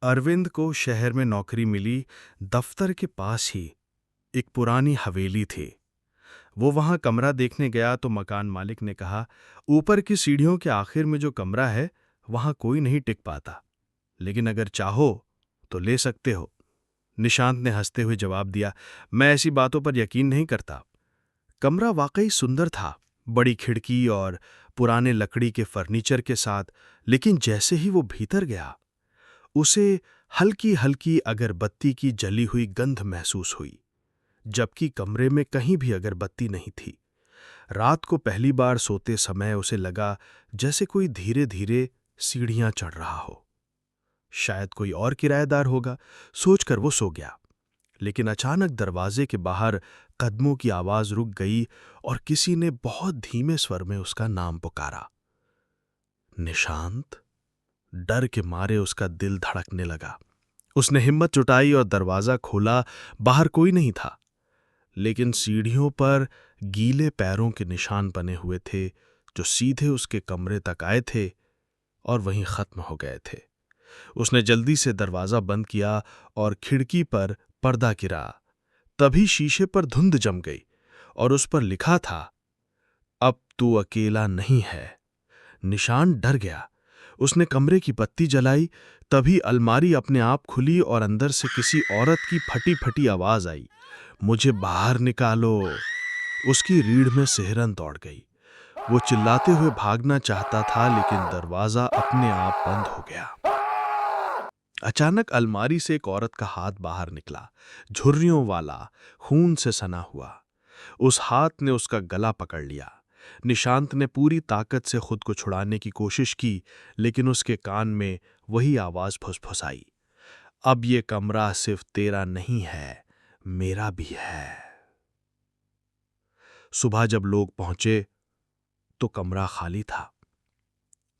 अरविंद को शहर में नौकरी मिली। दफ्तर के पास ही एक पुरानी हवेली थी। वो वहां कमरा देखने गया तो मकान मालिक ने कहा, ऊपर की सीढ़ियों के आखिर में जो कमरा है वहां कोई नहीं टिक पाता, लेकिन अगर चाहो तो ले सकते हो। निशांत ने हंसते हुए जवाब दिया, मैं ऐसी बातों पर यकीन नहीं करता। कमरा वाकई सुंदर था, बड़ी खिड़की और पुराने लकड़ी के फर्नीचर के साथ, लेकिन जैसे ही वो भीतर गया उसे हल्की हल्की अगरबत्ती की जली हुई गंध महसूस हुई, जबकि कमरे में कहीं भी अगरबत्ती नहीं थी। रात को पहली बार सोते समय उसे लगा जैसे कोई धीरे धीरे सीढ़ियां चढ़ रहा हो। शायद कोई और किराएदार होगा, सोचकर वो सो गया। लेकिन अचानक दरवाजे के बाहर कदमों की आवाज रुक गई और किसी ने बहुत धीमे स्वर में उसका नाम पुकारा। निशांत। डर के मारे उसका दिल धड़कने लगा। उसने हिम्मत जुटाई और दरवाजा खोला। बाहर कोई नहीं था, लेकिन सीढ़ियों पर गीले पैरों के निशान बने हुए थे जो सीधे उसके कमरे तक आए थे और वहीं खत्म हो गए थे। उसने जल्दी से दरवाजा बंद किया और खिड़की पर पर्दा गिरा। तभी शीशे पर धुंध जम गई और उस पर लिखा था, अब तू अकेला नहीं है। निशान डर गया। उसने कमरे की बत्ती जलाई। तभी अलमारी अपने आप खुली और अंदर से किसी औरत की फटी फटी आवाज आई, मुझे बाहर निकालो। उसकी रीढ़ में सिहरन दौड़ गई। वो चिल्लाते हुए भागना चाहता था, लेकिन दरवाजा अपने आप बंद हो गया। अचानक अलमारी से एक औरत का हाथ बाहर निकला, झुर्रियों वाला, खून से सना हुआ। उस हाथ ने उसका गला पकड़ लिया। निशांत ने पूरी ताकत से खुद को छुड़ाने की कोशिश की, लेकिन उसके कान में वही आवाज फुसफुसाई, अब ये कमरा सिर्फ तेरा नहीं है, मेरा भी है। सुबह जब लोग पहुंचे तो कमरा खाली था।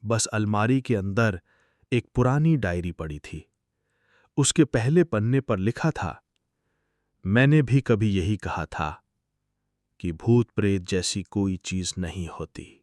बस अलमारी के अंदर एक पुरानी डायरी पड़ी थी। उसके पहले पन्ने पर लिखा था, मैंने भी कभी यही कहा था कि भूत प्रेत जैसी कोई चीज नहीं होती।